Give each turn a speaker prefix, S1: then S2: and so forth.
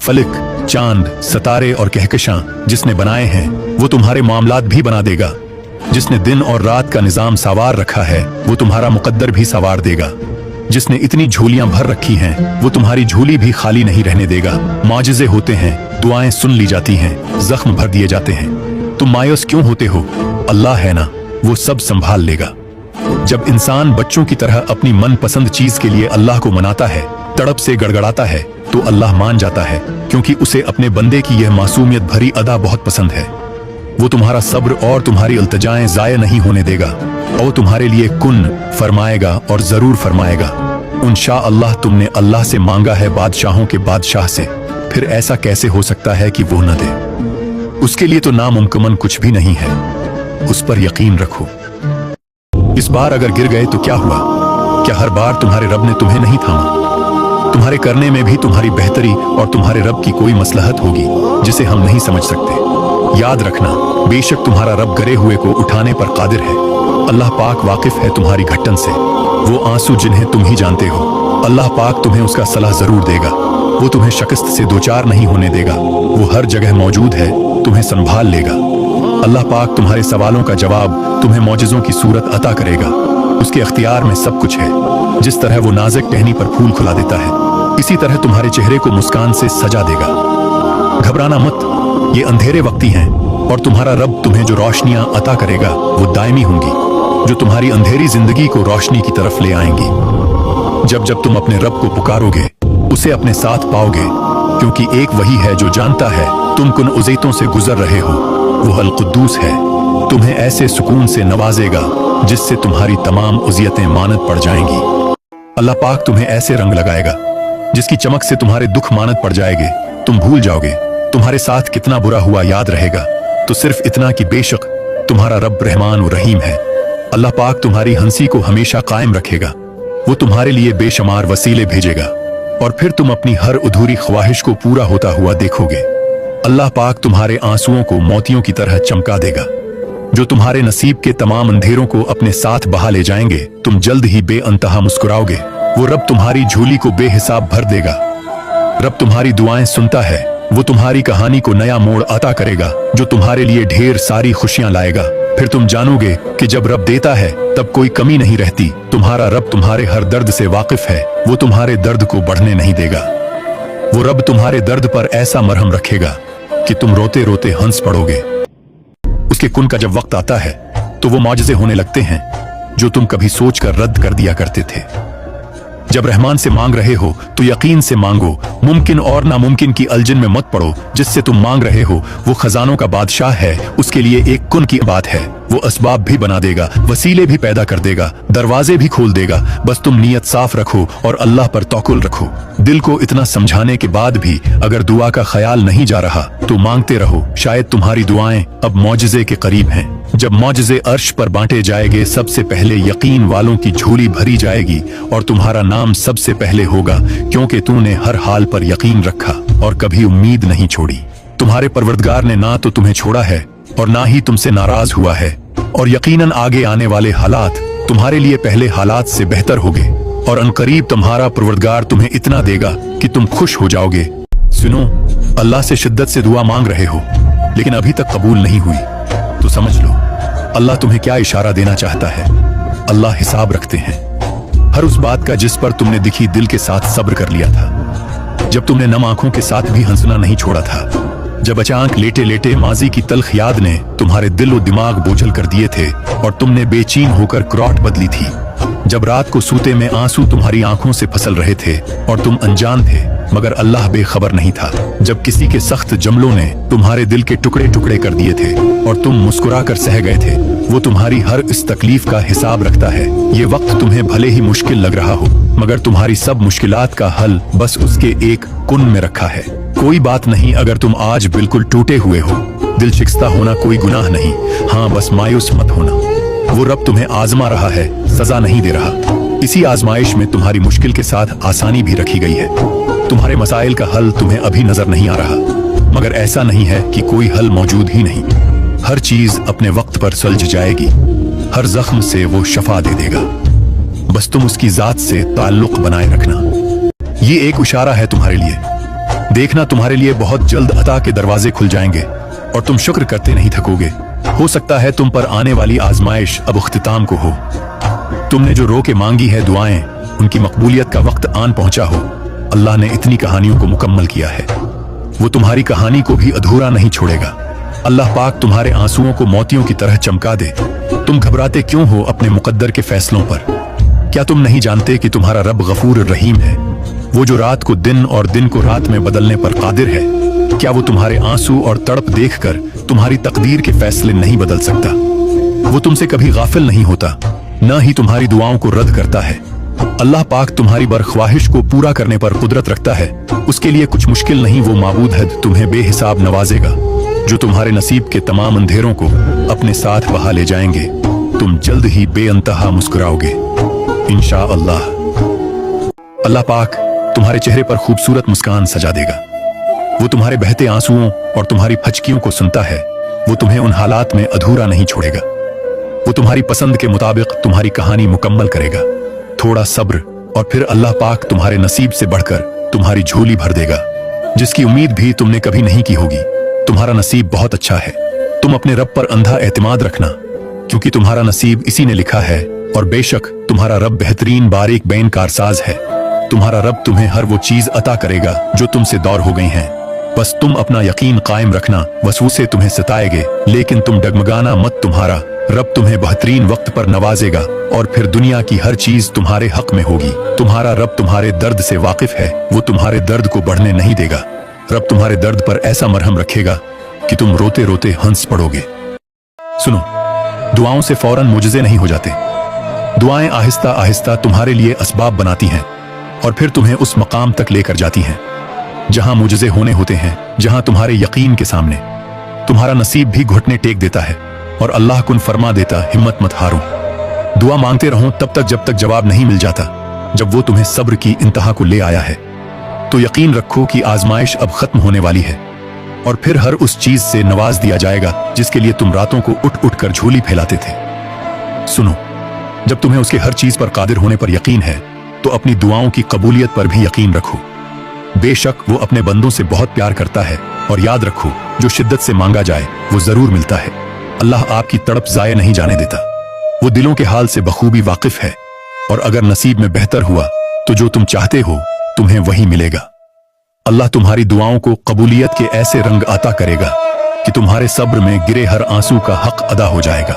S1: फलक, चांद, सितारे और कहकशां जिसने बनाए हैं वो तुम्हारे मामलात भी बना देगा। जिसने दिन और रात का निजाम सवार रखा है वो तुम्हारा मुकद्दर भी सवार देगा। जिसने इतनी झोलियां भर रखी हैं वो तुम्हारी झोली भी खाली नहीं रहने देगा। मौजज़े होते हैं, दुआएं सुन ली जाती हैं, जख्म भर दिए जाते हैं। तुम मायूस क्यों होते हो? अल्लाह है ना, वो सब संभाल लेगा। जब इंसान बच्चों की तरह अपनी मनपसंद चीज के लिए अल्लाह को मनाता है, तड़प से गड़गड़ाता है, तो अल्लाह मान जाता है, क्योंकि उसे अपने बंदे की यह मासूमियत भरी अदा बहुत पसंद है। वो तुम्हारा सब्र और तुम्हारी इल्तिजाएं जाया नहीं होने देगा और तुम्हारे लिए कुन फरमाएगा और जरूर फरमाएगा। इंशा अल्लाह तुमने अल्लाह से मांगा है बादशाहों के बादशाह से, फिर ऐसा कैसे हो सकता है कि वो न दे? उसके लिए तो नामुमकिन कुछ भी नहीं है। उस पर यकीन रखो। इस बार अगर गिर गए तो क्या हुआ? क्या हर बार तुम्हारे रब ने तुम्हें नहीं थामा? तुम्हारे करने में भी तुम्हारी बेहतरी और तुम्हारे रब की कोई मसलहत होगी जिसे हम नहीं समझ सकते। याद रखना, बेशक तुम्हारा रब गिरे हुए को उठाने पर कादिर है। अल्लाह पाक वाकिफ है तुम्हारी घटन से। वो आंसू जिन्हें तुम ही जानते हो, अल्लाह पाक तुम्हें उसका सलाह जरूर देगा। वो तुम्हें शिकस्त से दो चार नहीं होने देगा। वो हर जगह मौजूद है, तुम्हें संभाल लेगा। अल्लाह पाक तुम्हारे सवालों का जवाब तुम्हें मौजज़ों की सूरत अता करेगा। उसके अख्तियार में सब कुछ है। जिस तरह वो नाजुक टहनी पर फूल खुला देता है, इसी तरह तुम्हारे चेहरे को मुस्कान से सजा देगा। घबराना मत, ये अंधेरे वक्ती हैं और तुम्हारा रब तुम्हें जो रोशनियां अता करेगा वो दायमी होंगी, जो तुम्हारी अंधेरी जिंदगी को रोशनी की तरफ ले आएंगी। जब जब तुम अपने रब को पुकारोगे उसे अपने साथ पाओगे, क्योंकि एक वही है जो जानता है तुम किन उज़ैतों से गुजर रहे हो। वो अल कुद्दूस है, तुम्हें ऐसे सुकून से नवाजेगा जिससे तुम्हारी तमाम उज़ियतें मानद पड़ जाएंगी। अल्लाह पाक तुम्हें ऐसे रंग लगाएगा जिसकी चमक से तुम्हारे दुख मानद पड़ जाएंगे। तुम भूल जाओगे तुम्हारे साथ कितना बुरा हुआ, याद रहेगा तो सिर्फ इतना कि बेशक तुम्हारा रब रहमान और रहीम है। अल्लाह पाक तुम्हारी हंसी को हमेशा कायम रखेगा। वो तुम्हारे लिए बेशुमार वसीले भेजेगा और फिर तुम अपनी हर अधूरी ख्वाहिश को पूरा होता हुआ देखोगे। अल्लाह पाक तुम्हारे आंसुओं को मोतियों की तरह चमका देगा, जो तुम्हारे नसीब के तमाम अंधेरों को अपने साथ बहा ले जाएंगे। तुम जल्द ही बेअंतहा मुस्कुराओगे। वो रब तुम्हारी झोली को बेहिसाब भर देगा। रब तुम्हारी दुआएं सुनता है। वो तुम्हारी कहानी को नया मोड़ अता करेगा, जो तुम्हारे लिए ढेर सारी खुशियां लाएगा। फिर तुम जानोगे कि जब रब देता है तब कोई कमी नहीं रहती। तुम्हारा रब तुम्हारे हर दर्द से वाकिफ है। वो तुम्हारे दर्द को बढ़ने नहीं देगा। वो रब तुम्हारे दर्द पर ऐसा मरहम रखेगा कि तुम रोते रोते हंस पड़ोगे। उसके कुन का जब वक्त आता है तो वो मौजज़े होने लगते हैं जो तुम कभी सोचकर रद्द कर दिया करते थे। जब रहमान से मांग रहे हो तो यकीन से मांगो। मुमकिन और नामुमकिन की अलजन में मत पड़ो। जिससे तुम मांग रहे हो वो खजानों का बादशाह है। उसके लिए एक कुन की बात है। वो असबाब भी बना देगा, वसीले भी पैदा कर देगा, दरवाजे भी खोल देगा। बस तुम नीयत साफ रखो और अल्लाह पर तवक्कुल रखो। दिल को इतना समझाने के बाद भी अगर दुआ का ख्याल नहीं जा रहा तो मांगते रहो। शायद तुम्हारी दुआएं अब मौजज़े के करीब हैं। जब मौजज़े अर्श पर बांटे जाएंगे, सबसे पहले यकीन वालों की झोली भरी जाएगी और तुम्हारा नाम सबसे पहले होगा, क्योंकि तूने हर हाल पर यकीन रखा और कभी उम्मीद नहीं छोड़ी। तुम्हारे परवरदिगार ने ना तो तुम्हें छोड़ा है और ना ही तुमसे नाराज हुआ है। और यकीनन आगे आने वाले हालात तुम्हारे लिए पहले हालात से बेहतर होंगे और अनकरीब तुम्हारा परवरदिगार तुम्हें इतना देगा कि तुम खुश हो जाओगे। सुनो, अल्लाह से शिद्दत से दुआ मांग रहे हो लेकिन अभी तक कबूल नहीं हुई तो समझ लो अल्लाह तुम्हें क्या इशारा देना चाहता है। अल्लाह हिसाब रखते हैं हर उस बात का जिस पर तुमने दिखी दिल के साथ सब्र कर लिया था। जब तुमने नम आंखों के साथ भी हंसना नहीं छोड़ा था। जब अचानक लेटे लेटे माजी की तल्ख याद ने तुम्हारे दिल और दिमाग बोझल कर दिए थे और तुमने बेचैन होकर करौट बदली थी। जब रात को सूते में आंसू तुम्हारी आंखों से फसल रहे थे और तुम अनजान थे मगर अल्लाह बेखबर नहीं था। जब किसी के सख्त जमलों ने तुम्हारे दिल के टुकड़े टुकड़े कर दिए थे और तुम मुस्कुरा कर सह गए थे। वो तुम्हारी हर इस तकलीफ का हिसाब रखता है। ये वक्त तुम्हें भले ही मुश्किल लग रहा हो मगर तुम्हारी सब मुश्किलात का हल बस उसके एक कुन में रखा है। कोई बात नहीं अगर तुम आज बिल्कुल टूटे हुए हो। दिल शिकस्ता होना कोई गुनाह नहीं। हाँ, बस मायूस मत होना। वो रब तुम्हें आजमा रहा है, सजा नहीं दे रहा। इसी आजमाइश में तुम्हारी मुश्किल के साथ आसानी भी रखी गई है। तुम्हारे मसाइल का हल तुम्हें अभी नजर नहीं आ रहा मगर ऐसा नहीं है कि कोई हल मौजूद ही नहीं। हर चीज अपने वक्त पर सुलझ जाएगी। हर जख्म से वो शफा दे देगा। बस तुम उसकी जात से ताल्लुक बनाए रखना। ये एक इशारा है तुम्हारे लिए। देखना तुम्हारे लिए बहुत जल्द अता के दरवाजे खुल जाएंगे और तुम शुक्र करते नहीं थकोगे। हो सकता है तुम पर आने वाली आजमाइश अब इख्तिताम को हो। तुमने जो रो के मांगी है दुआएं, उनकी मकबूलियत का वक्त आन पहुंचा हो। अल्लाह ने इतनी कहानियों को मुकम्मल किया है, वो तुम्हारी कहानी को भी अधूरा नहीं छोड़ेगा। अल्लाह पाक तुम्हारे आंसुओं को मोतियों की तरह चमका दे। तुम घबराते क्यों हो अपने मुकद्दर के फैसलों पर? क्या तुम नहीं जानते कि तुम्हारा रब गफूर रहीम है, वो जो रात को दिन और दिन को रात में बदलने पर कादिर है? क्या वो तुम्हारे आंसू और तड़प देखकर तुम्हारी तकदीर के फैसले नहीं बदल सकता? वो तुमसे कभी गाफिल नहीं होता, न ही तुम्हारी दुआओं को रद्द करता है। अल्लाह पाक तुम्हारी बरख्वाहिश को पूरा करने पर कुदरत रखता है। उसके लिए कुछ मुश्किल नहीं, वो माबूद है तुम्हें बेहिसाब नवाजेगा, जो तुम्हारे नसीब के तमाम अंधेरों को अपने साथ बहा ले जाएंगे। तुम जल्द ही बेअंतहा मुस्कुराओगे इंशाअल्लाह। अल्लाह पाक तुम्हारे चेहरे पर खूबसूरत मुस्कान सजा देगा। वो तुम्हारे बहते आंसुओं और तुम्हारी फचकियों को सुनता है। वो तुम्हें उन हालात में अधूरा नहीं छोड़ेगा। वो तुम्हारी पसंद के मुताबिक तुम्हारी कहानी मुकम्मल करेगा। थोड़ा सब्र और फिर अल्लाह पाक तुम्हारे नसीब से बढ़कर तुम्हारी झोली भर देगा, जिसकी उम्मीद भी तुमने कभी नहीं की होगी। तुम्हारा नसीब बहुत अच्छा है। तुम अपने रब पर अंधा एतमाद रखना, क्योंकि तुम्हारा नसीब इसी ने लिखा है। और बेशक तुम्हारा रब बेहतरीन बारीक बैन कारसाज है। तुम्हारा रब तुम्हें हर वो चीज अता करेगा जो तुमसे दूर हो गई हैं। बस तुम अपना यकीन कायम रखना। वसवसे तुम्हें सताएंगे, लेकिन तुम डगमगाना मत। तुम्हारा रब तुम्हें बेहतरीन वक्त पर नवाजेगा और फिर दुनिया की हर चीज तुम्हारे हक में होगी। तुम्हारा रब तुम्हारे दर्द से वाकिफ है, वो तुम्हारे दर्द को बढ़ने नहीं देगा। रब तुम्हारे दर्द पर ऐसा मरहम रखेगा कि तुम रोते रोते हंस पड़ोगे। सुनो, दुआओं से फौरन मुजज़े नहीं हो जाते। दुआएं आहिस्ता आहिस्ता तुम्हारे लिए असबाब बनाती हैं और फिर तुम्हें उस मकाम तक लेकर जाती हैं जहां मुजज़े होने होते हैं, जहां तुम्हारे यकीन के सामने तुम्हारा नसीब भी घुटने टेक देता है और अल्लाह कुन फरमा देता, हिम्मत मत हारो। दुआ मांगते रहो तब तक जब तक जवाब नहीं मिल जाता। जब वो तुम्हें सब्र की इंतहा को ले आया है तो यकीन रखो कि आजमाइश अब खत्म होने वाली है और फिर हर उस चीज से नवाज दिया जाएगा जिसके लिए तुम रातों को उठ उठ कर झोली फैलाते थे। सुनो, जब तुम्हें उसके हर चीज पर कादिर होने पर यकीन है तो अपनी दुआओं की कबूलियत पर भी यकीन रखो। बेशक वो अपने बंदों से बहुत प्यार करता है और याद रखो, जो शिद्दत से मांगा जाए वो जरूर मिलता है। अल्लाह आपकी तड़प जाया नहीं जाने देता। वो दिलों के हाल से बखूबी वाकिफ है और अगर नसीब में बेहतर हुआ तो जो तुम चाहते हो तुम्हें वही मिलेगा। अल्लाह तुम्हारी दुआओं को कबूलियत के ऐसे रंग अता करेगा कि तुम्हारे सब्र में गिरे हर आंसू का हक अदा हो जाएगा।